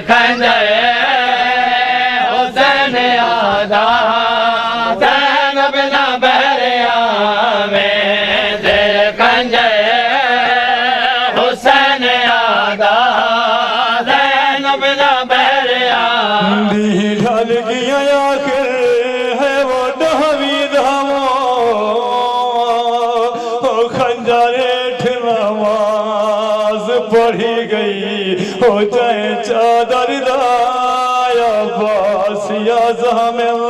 खंजर हुसैन आदा ज़ैनब न बहरिया में दिल खंजर हुसैन आदा ज़ैनब न बहरिया दी ढल गया आखिर है वो दहवी धामो खंजरे नमाज पढ़ी गई हो जाए चादर दाया बासिया जहमिल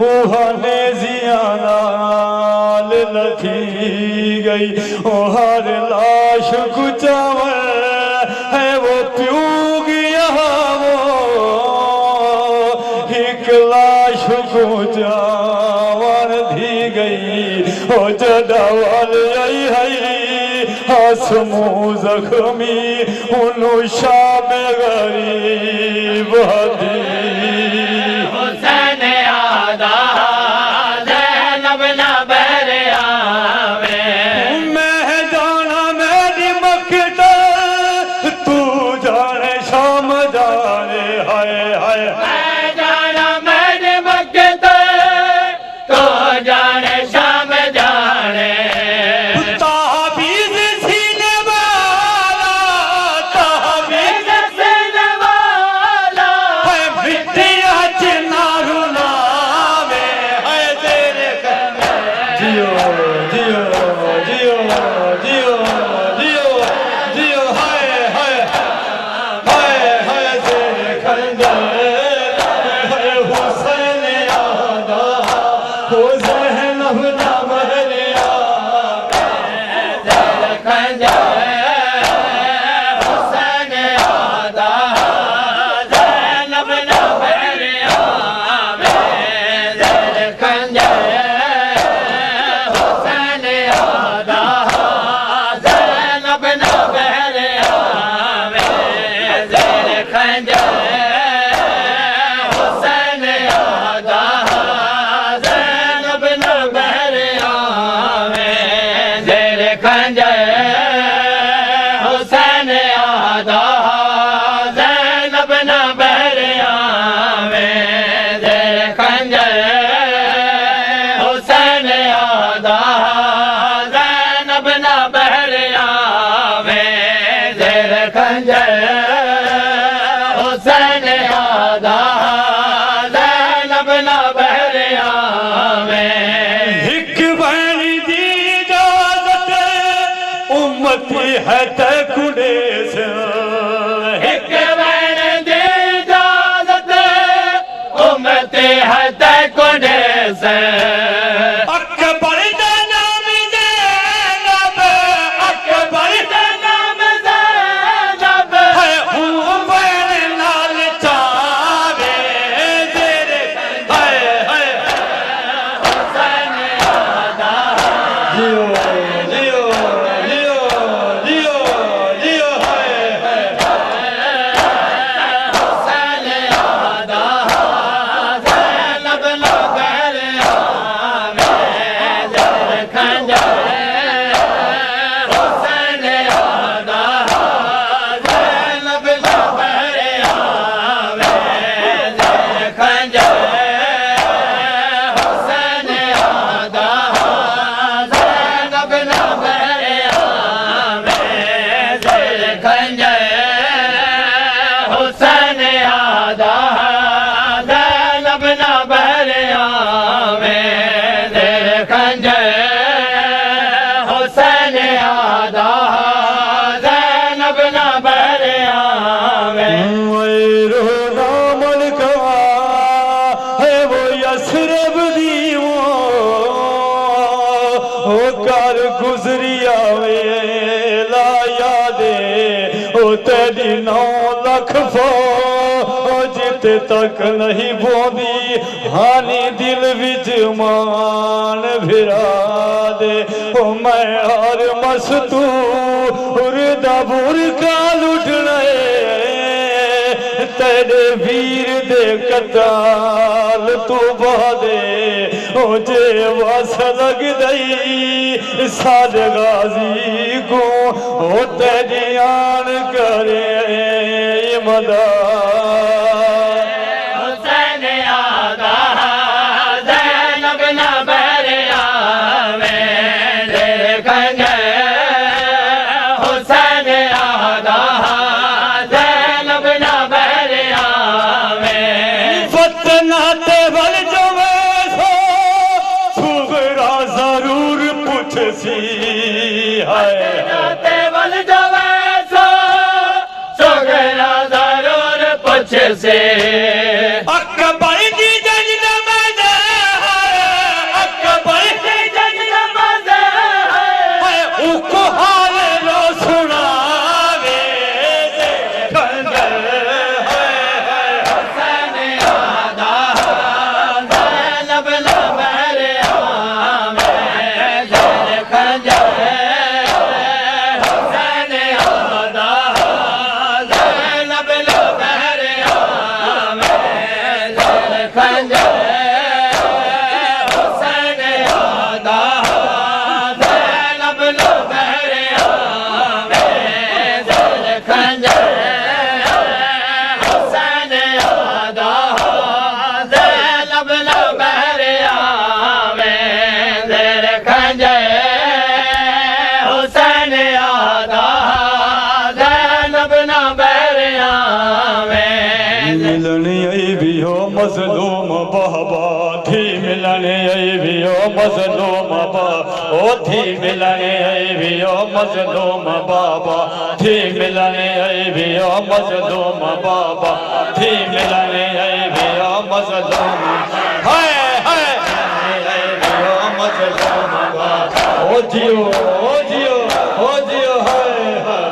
उहाने जियानाल लथी गई ओ हर लाश कुचावर है वो प्यूग यहाँ वो एक लाश कुचावर धी गई ओ जडावाल आई है आसमू जख्मी उनु शाब गरीब हदी हुसैन आदा ज़ैनब न बहरिया में मैं जाना मेरी मक्ता तू जाने शाम जाने हाय हाय मैं जाना मैंने मक्ता तो जाने शाम जाने हुसैन आदा ज़ैनब न बहरिया में दिल खंजर हुसैन आदा ज़ैनब न बहरिया में दिल खंजर हुसैन आदा ज़ैनब न बहरिया में हिक बहनी दी इजाजत उम्मती है तकुड़े से एक बहन दी इजाजत उम्मती है तकुड़े से अकबर का नाम ज़ैनब अकबर का नाम ज़ैनब है उमर लाल चावे तेरे हाय हाय हुसैन आदा जियो जियो जियो जियो जियो हाय हाय हुसैन आदा ज़ैनब न बहरिया में दिल खंजर हुसैन आदा ज़ैनब न बहरिया में दिल खंजर हुसैन आदा ज़ैनब न बहरिया में दिल खंजर हुसैन आदा ज़ैनब न बहरिया में दिल खंजर हुसैन आदा ज़ैनब न बहरिया में रोना मलका है वो यसरब दीवो ओ कर गुजरिया वेला यादे ओ तेरी 9 लाख फौज तक नहीं बोंदी हानी दिल विच मान भिरा दे ओ मैं और मस्तू उर्दा बुरका लुटने तेरे वीर दे कताल तू बहदे ओ जे वस लग दई साद गाजी को ओ तेरी आन करे मदा मुझ से अकबर की जंग नमाज है, अकबर की जंग नमाज है, उसको हाल लो सुनावे खंजर हुसैन आदा ज़ैनब न बहरे आवे ज़ेर खंजर हुसैन आदा ज़ैनब न बहरे आवे ज़ेर खंजर हुसैन आदा ज़ैनब न बहरे आवे ज़ेर खंजर हुसैन आदा ज़ैनब न बहरे आवे ज़ेर खंजर हुसैन आदा ज़ैनब न बहरे आवे मिलने आई भी हो मजलूम बाबा थी, मिलने आई भी हो मजलूम बाबा, ओ थी मिलने आई भी हो मजलूम बाबा थी, मिलने आई भी हो मजलूम बाबा थी, मिलने आई भी हो मजलूम हाय हाय आई भी हो मजलूम बाबा, ओ जियो ओ जियो ओ जियो हाय हाय,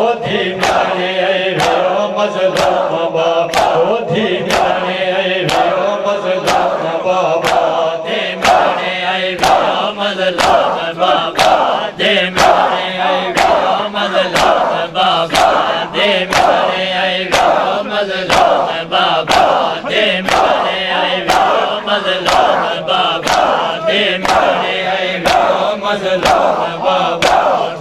ओ थी मिलने आई भी हो मजलूम बाबा, ओ थी मिलने आई भी हो मजलूम बाबा दे मिलने आई भी मज़लूम बाबा दे मिलने आई भी मज़लूम बाबा दे मिलने आई भी मज़लूम बाबा दे मिलने आई भी मज़लूम बाबा दे मिलने आई भी मज़लूम बाबा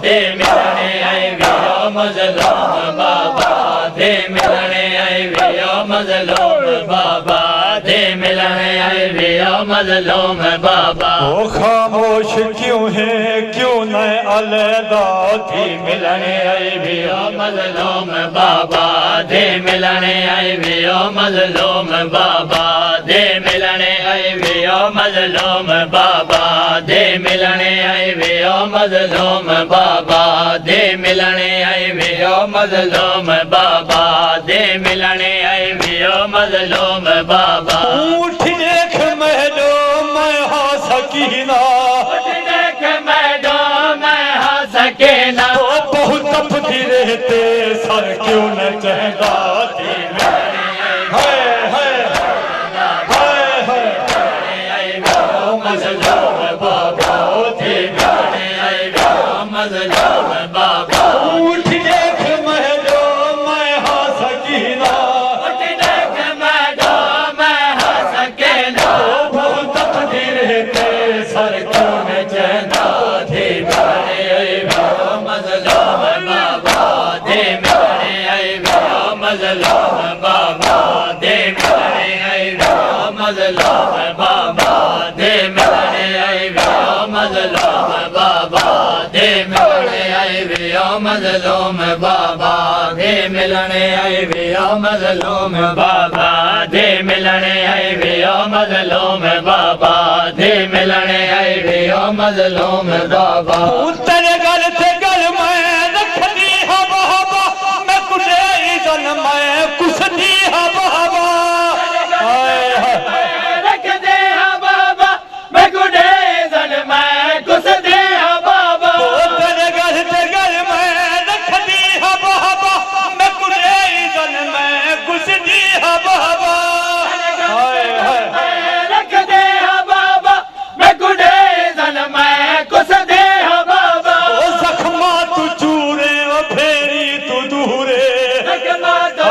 दे मिलने आई भी मज़लूम बाबा दे मिलने आई भी मज़लूम बाबा दे मिलने आई भी मज़लूम बाबा ओ खामोश क्यों है क्यों न अलैदा थी, मिलने आई भी मज़लूम बाबा दे मिलने आई भी मज़लूम बाबा दे मिलने आई भी मज़लूम बाबा दे मिलने आई भी मज़लूम बाबा दे मिलने आई भी मज़लूम बाबा दे मिलने आई भी मज़लूम बाबा उठ देख महलो मैं हा सकीना, देख मैडम मैं हाँ सके ना ओ बहुत तपती रहते सर क्यों न चहदा थी, हाय हाय हाय हाय मज़लूम बाबा थी मिलने आई भी मज़लूम बाबा उठ देख महलो मैं हा सकीना, देख मैडम मैं हाँ सके ना बहुत तपती रहते सर क्यों न चहदा दे मिलने आई भी मज़लूम बाबा दे मिलने आई भी मज़लूम बाबा दे मिलने आई भी मज़लूम बाबा दे मिलने आई भी मज़लूम बाबा दे मिलने आई भी मज़लूम बाबा दे मिलने आई भी मज़लूम बाबा दे मिलने आई भी मज़लूम बाबा दे मिलने आई भी मज़लूम बाबा उत्तर गल ते गल मैं रखदी हा बाबा, मैं कुड़े जन मैं कुसदी हा बाबा, हाय हाय रख दे हाँ बाबा मैं गुडे जन मैं कुछ दे हाँ बाबा उत्तर गल ते गल मैं रखदी हा बाबा, मैं कुड़े जन मैं कुसदी हा बाबा, हाय हाय रख दे हाँ बाबा मैं गुडे जन मैं कुछ दे हाँ बाबा ओ जख्मा तू चूरे ओ फेरी तू दूरे, रखमा तो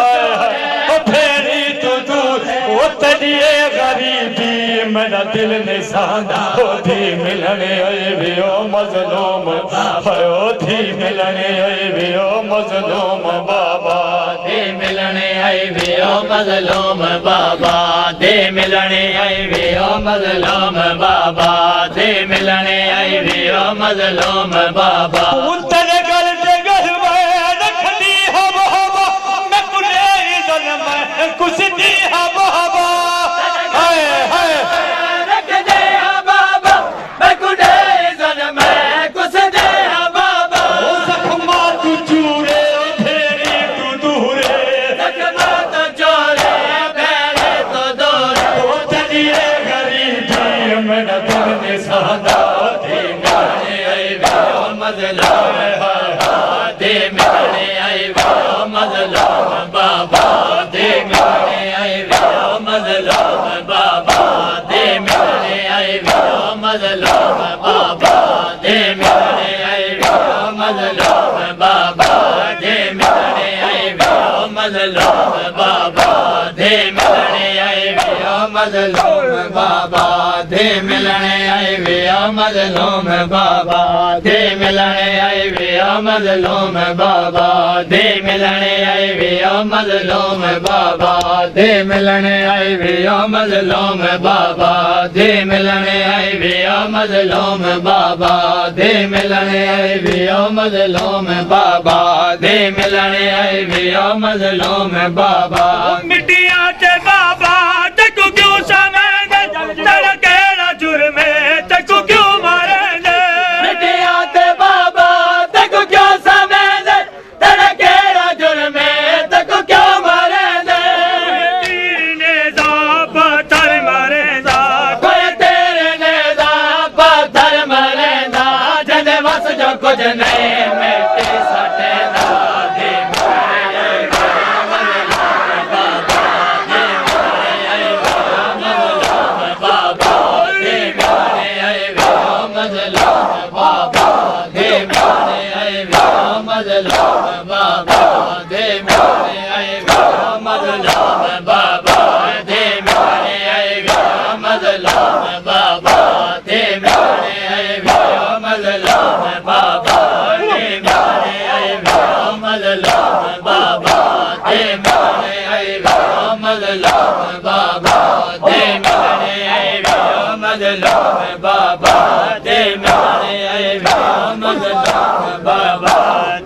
ओ फेरी तू दूर ओ तड़िए गरीबी मेरा दिल निशान ओ थी मिलने आए भी ओ मजलूम ओ थी मिलने आए भी ओ मजलूम बाबा दे मिलने आई भी मज़लूम बाबा दे मिलने आई भी मज़लूम बाबा दे मिलने आई भी मज़लूम बाबा उत्तर गल ते गल मैं रखदी हा बाबा, मैं कुले जन मैं कुसदी हा बाबा, हाय हाय रख दे हाँ बाबा मैं गुडे जन मैं कुछ दे हाँ बाबा ओ जख्मा तू चूरे ओ फेरी तू दूरे रखमा तो चोर दे मिलने आई वे ओ मजलूम बाबा दे मिलने आई वे ओ मजलूम बाबा दे मिलने आई वे ओ मजलूम बाबा दे मिलने आई वे ओ मजलूम बाबा दे मिलने आई वे ओ मजलूम बाबा दे मिलने आई वे ओ मजलूम बाबा दे मिलने आई वे ओ मजलूम बाबा दे मिलने आई वे ओ मजलूम बाबा मिट्टियां ते बाबा तकू क्यों समझे तेरा केड़ा जुर्म है तकू क्यों मारेंगे मिट्टियां ते बाबा तकू क्यों समझे तेरा केड़ा जुर्म है तकू क्यों मारेंगे तीर ने जा पत्थर मारेंदा कोई तेरे ने दा पत्थर मारेंदा जने वस जो कुछ नहीं मिट्टी सटे दा दे बाबा दे मिलने आई वे मजलूम बाबा दे मिलने आई वे मजलूम बाबा दे मिलने आई वे मजलूम बाबा दे मिलने आई वे मजलूम बाबा दे मिलने आई वे मजलूम बाबा दे मिलने आई वे मजलूम बाबा दे मिलने आई वे मजलूम बाबा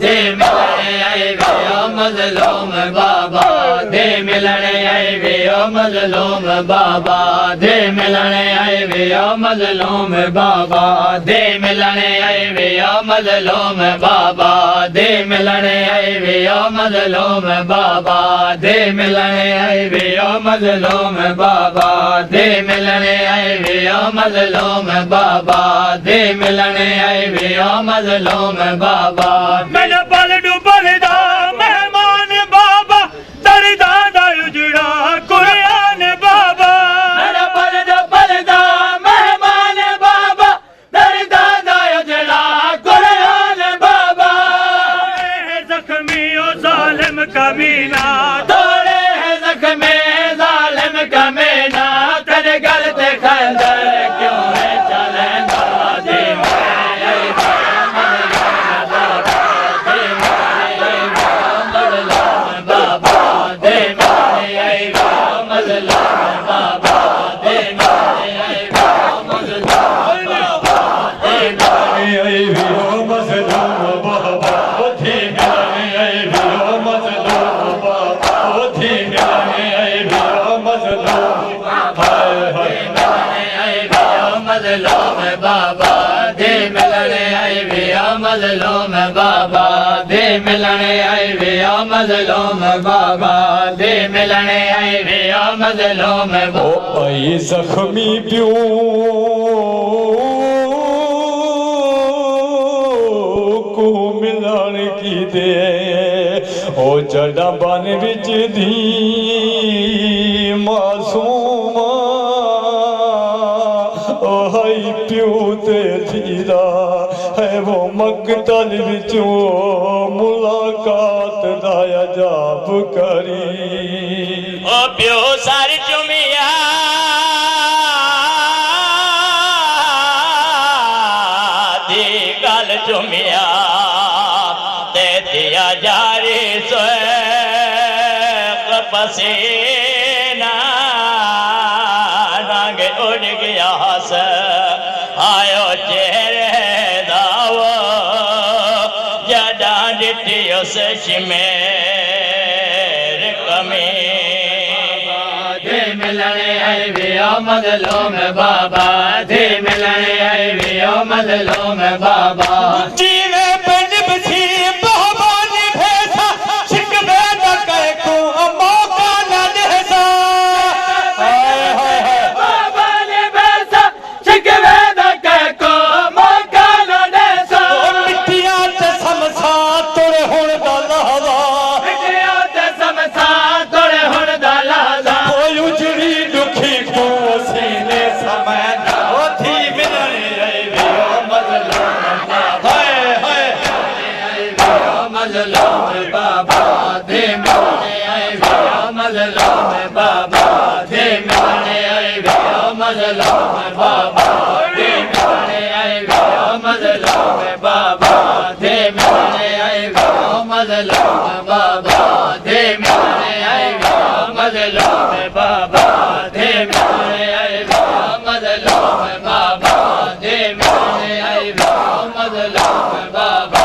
दे मिलने आई वे मजलूम बाबा दे मिलने आई वे मजलूम बाबा दे मिलने आई वे मजलूम बाबा दे मिलने आई वे मजलूम बाबा दे मिलने आई वे मजलूम बाबा दे मिलने आई वे मजलूम बाबा दे मिलने आई वे मजलूम बाबा दे मिलने आई वे मजलूम बाबा मैंने पल डूबलदा मेहमान बाबा दरदा दा उजड़ा कुरान बाबा मेरा पलदा मेहमान बाबा दरदा दा उजड़ा कुरान बाबा जख्मी ओ जालिम कमीना तोड़े है जख्मे जालिम कमीना तेरे गल ते खंजर क्यों है चलेंदा दे बाबा दे मिलने आई वे मजलूम बाबा दे मिलने आई वे मजलूम बाबा दे आई भी हो मजलूम बाबा ओथी मिलने आई भी हो मजलूम बाबा ओथी मिलने आई भी हो मजलूम हाय हाय मिलने आई वे मजलूम बाबा दे मिलने आई वे मजलूम बाबा दे मिलने आई वे मजलूम बाबा दे मिलने आई वे मजलूम ओ आई जख्मी प्यो को मिलन की दे ओ जड़ा बन विच दी मासूम ओ हाई प्यो ते थीदा है वो मकतल विचों मुलाकात दा अजाब करी ओ प्यो सार चुमिया दी गल चुमिया ते दिया जारी सोएक पसीना रंग उड़ गया से आयो चेहरे दावो जड़ा डिटी उस शिमेर कमी दे मिलने आई वे मजलूम बाबा दे मिलने आई वे मजलूम बाबा जीवे पिंड बसी बाबा ने भेसा शिकवे न कर को मौका न देसा हाय हाय हाय बाबा ने भेसा शिकवे न कर को मौका न देसा मिट्टियां ते समसा तोड़े हुण दा लहदा मिट्टियां ते समसा तोड़े हुण दा लहदा कोई उजड़ी दुखी को सीने समय ओथी मिलने आई भी मजलूम बाबा बाबा दे मिलने आई वे मजलूम बाबा दे मिलने आई वे मजलूम बाबा दे मिलने आई वे मजलूम बाबा दे मिलने आई वे मजलूम बाबा दे मिलने आई वे मजलूम बाबा दे मिलने आई वे मजलूम बाबा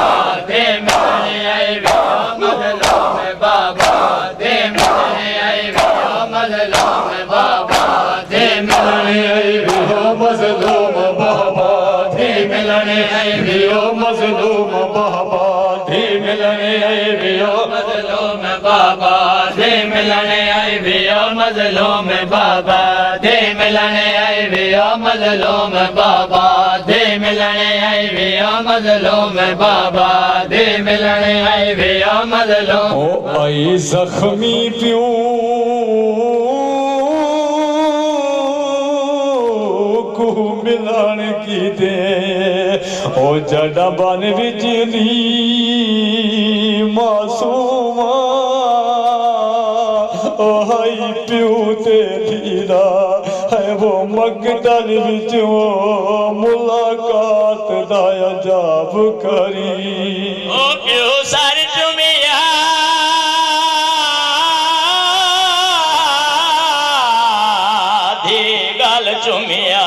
दे मिलने आई वे मजलूम बाबा दे मिलने आई वे मजलूम बाबा दे मिलने आई वे मजलूम बाबा दे मिलने आई वे मजलूम बाबा दे मिलने आई वे मजलूम बाबा दे मिलने आई वे मजलूम बाबा दे मिलने आई वे मजलूम बाबा दे मिलने आई वे मजलूम बाबा दे मिलने आई वे मजलूम ओ आई जख्मी प्यो को मिलन की दे ओ जड़ा बन बिजली मासूमा ओ हाई प्यो ते धीरा है वो मगदल विचों मुलाकात दा अजाब करी ओ प्यो सर चुमिया धी गल चुमिया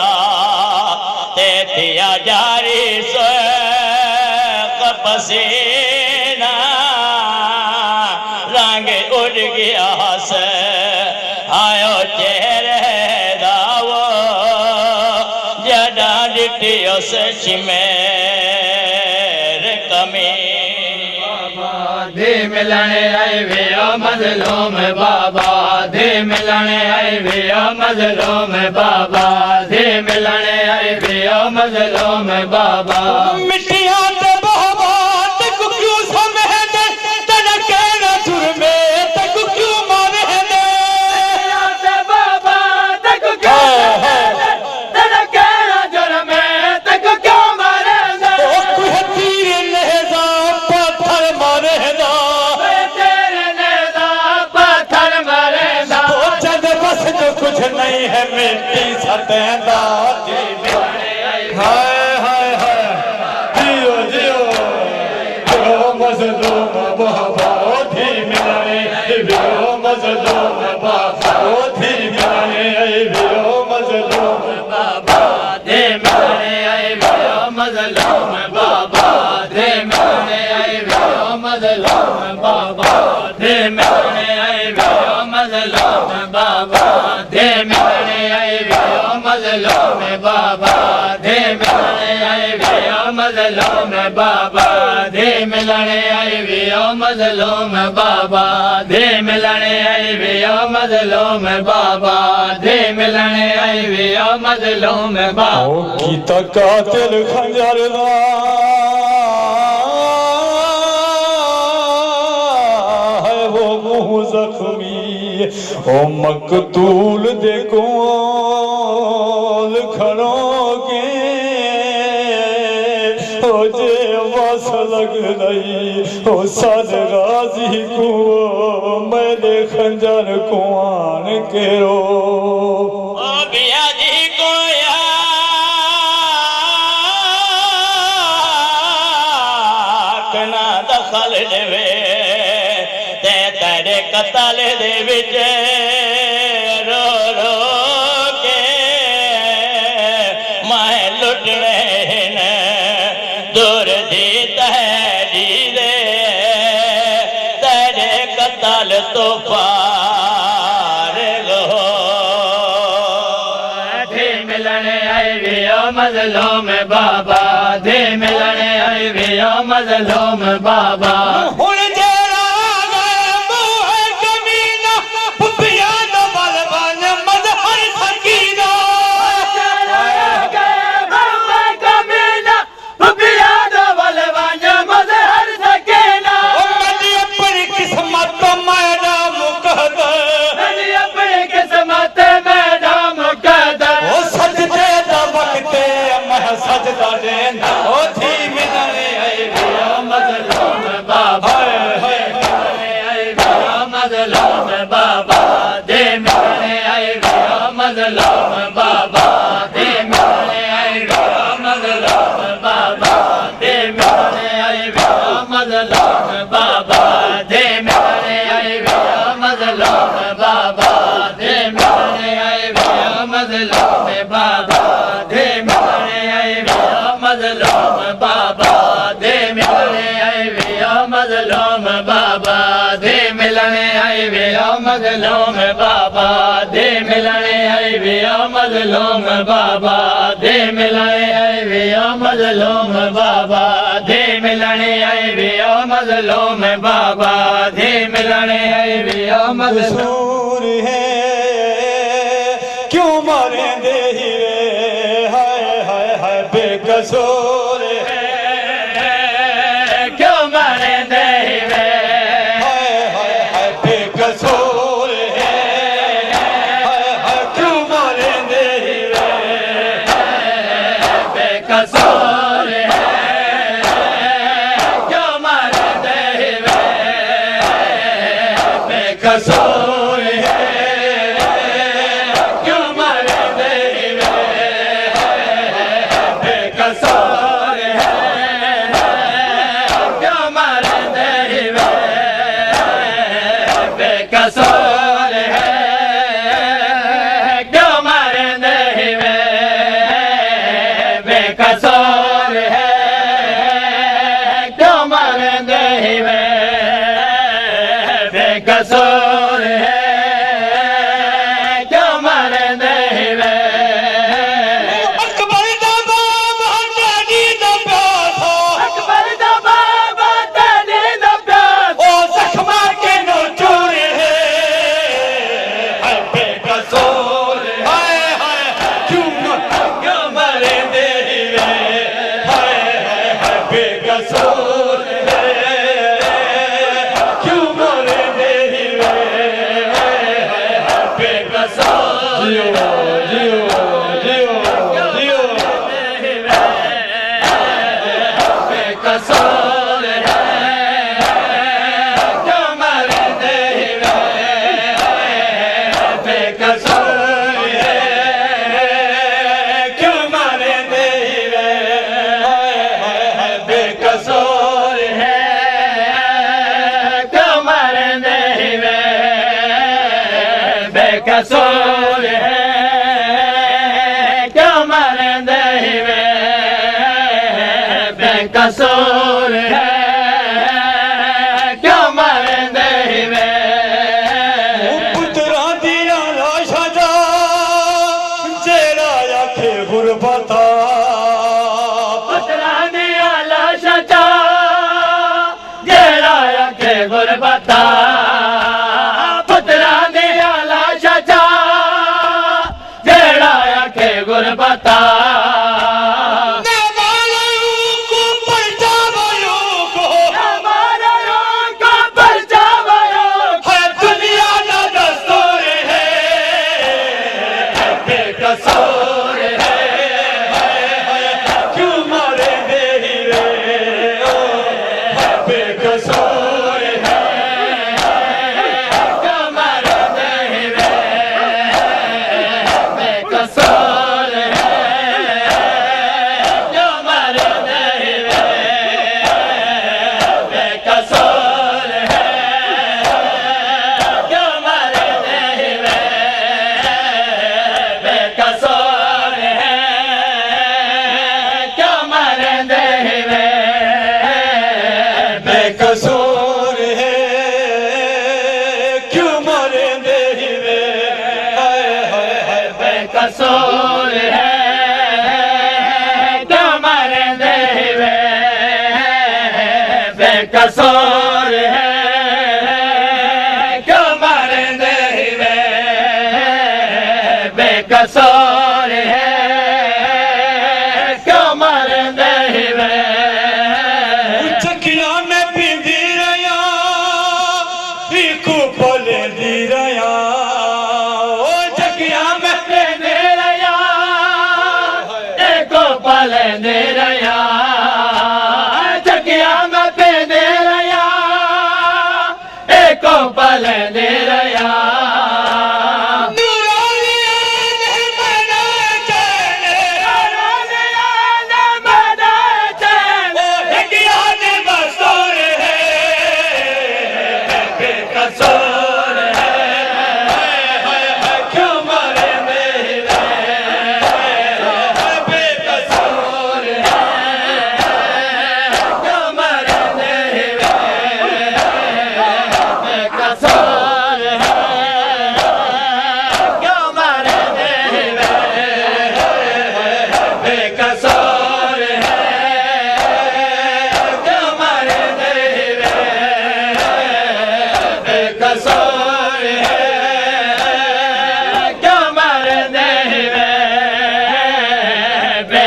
ते थिया जारी सो पसीना रंग उड़ गया से आयो चेहरे दावो जड़ा डिटियो से चिमेर कमी बाबा दे मिलने आई वे मजलूम बाबा दे मिलने आई वे मजलूम बाबा दे मिलने आई वे मजलूम बाबा मिट्टिया नहीं है मिट्टी सतेंदा हाय हाय हाय जियो जियो जियो मजलूम बाबा थी मिलने बियो मजलूम बाबा थी मिलने बियो मजलूम बाबा दे मिलने आई बियो मजलूम बाबा दे मिलने आई बियो मजलूम बाबा दे मिलने आई बियो मजलूम बाबा दे मिलने आई बियो मजलूम बाबा दे मिलने आई बियो मजलूम बाबा दे मिलने आई बियो मजलूम बाबा दे मिलने आई बियो मजलूम बाबा दे मिलने आई बियो मजलूम बाबा ओ कीता कातिल खंजर दा है वो मुंह जख्मी ओ मकतूल दे कोल खड़ोगे ओ जे वस लग रही ओ सद गाजी को मेरे खंजर कुआन केरो ओ बिया जी को याकना दखल देवे ते तेरे कतल दे विच रो रो के मैं लुटने ने दूर दी तहरी दे तेरे कतल तो पार गो दे मिलने आई वे मजलूम बाबा दे मिलने आई वे मजलूम बाबा सजदा देंदा ओ थी मिलने आई वे मजलूम बाबा मजलूम बाबा दे मिलने आई वीरो मजलूम बाबा दे मिलने आई वीरो मजलूम बाबा दे मिलने आई वीरो मजलूम बाबा दे मिलने आई वीरो मजलूम बाबा दे मिलने आई वीरो मजलूम बाबा दे मिलने आई वीरो मजलूम बाबा दे मिलने आई वीरो मजलूम बाबा दे मिलने आई वीरो मजलूम बाबा दे मिलने आई वीरो मजलूम बाबा दे मिलने आई वीरो मजलूम बाबा दे मिलने आई वीरो मजलूम कसूर है क्यों मारे दे हीरे हाय हाय हाय बेकसूर है क्यों मारे दे वे हाय हाय हाय बेकसूर है हाय हाय क्यों मारे दे हीरे बेकसूर है क्यों मारे दे वे बेकसूर है क्यों मारे दे वे बेकसूर है क्यों मारे दे वे बेकसूर है क्यों मारे दे वे बेकसूर है क्यों मारे दे वे बेकसूर है क्यों मारे दे वे अकबर दा बाबा तेरी दा प्यासा अकबर दा बाबा तेरे दा प्यार ओ जख्मा के नो चूर है हाय बेकसूर हाय हाय क्यों क्यों मारे दे वे हाय हाय हाय बेकसूर है क्यों मारे दे वे बेकसूर जियो जियो जियो जियो बेकसूर है क्यों मारे दे वे बेकसूर है क्यों मारे दे वे हाय हाय हाय बेकसूर है क्यों मारे दे वे बेकसूर है क्यों मारे दे वे बेकसूर है क्यों मारे दे वे पुत्रा दिया लाशा जा जेड़ा आखे गुरबता पुत्रा दिया लाशा चा जेड़ा आखे गुरबता पुत्रा दिया लाशा चा जेड़ा आखे गुरबता को पलटावयो को हमारा रोका पर जावयो है दुनिया का दस्तूर है बेकसूर है क्यों मारे दे रे ओ है बेकसूर है क्यों मारे दे वे बेकसूर है क्यों मारे दे वे बेकसूर है क्यों मारे दे वे बेकसूर है क्यों मारे दे वे बेकसूर है क्यों मारे दे रे हाय हाय हाय बेकसूर है क्यों मारे दे वे बेकसूर है क्यों मारे दे वे बेकसूर है क्यों मारे दे वे चकिया में पींदी रहा इको पले दी रहा ओ चकिया में दे रया एको पल दे रया चकिया में पे दे रया एको पल दे रया नूरानी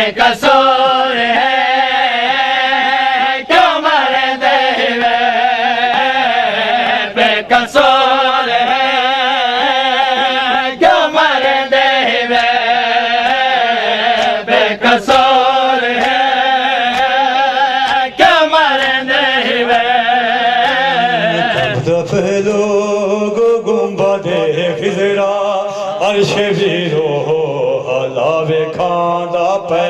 बेकसूर है क्यों मरते वे बेकसूर है क्यों मरते वे बेकसूर है क्यों मरते वे दफलो गुंबदे खिजरा अर्श वीरो हलावे खांदा पे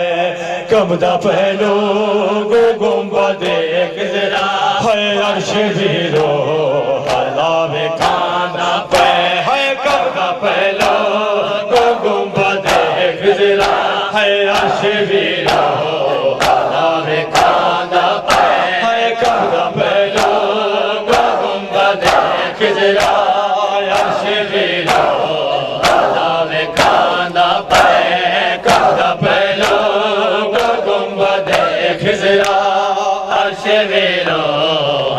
कमदा पहलो गुंबदे खिजरा है अर्श वीरो हलावे खांदा पे है कमदा पहलो गुंबदे खिजरा है अर्श वीरो हलावे खांदा पे है कमदा पहलो खिजरा अर्श वीरो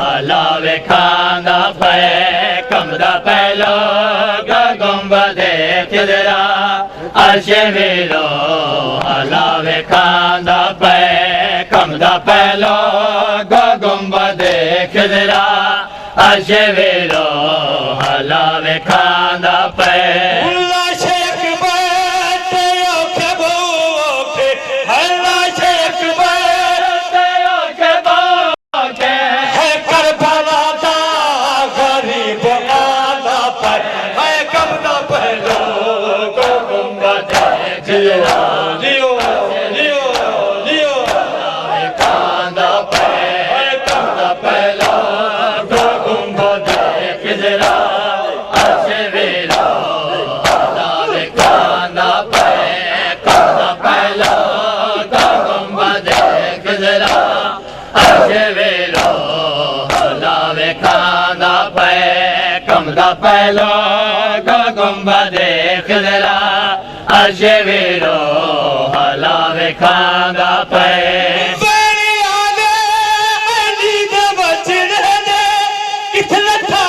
हलावे खांदा पे कमदा पहलो गुंबदे खिजरा अर्श वीरो हलावे खांदा पे कमदा पहलो गुंबदे खिजरा अर्श वीरो हलावे खांदा पे कमदा पहलो गुंबदे खिजरा अर्श वीरो हलावे खांदा पे कमदा पहलो गुंबदे खिजरा अर्श वीरो हलावे खांदा पे बड़ी आले अली दे बचने दे किथ लठा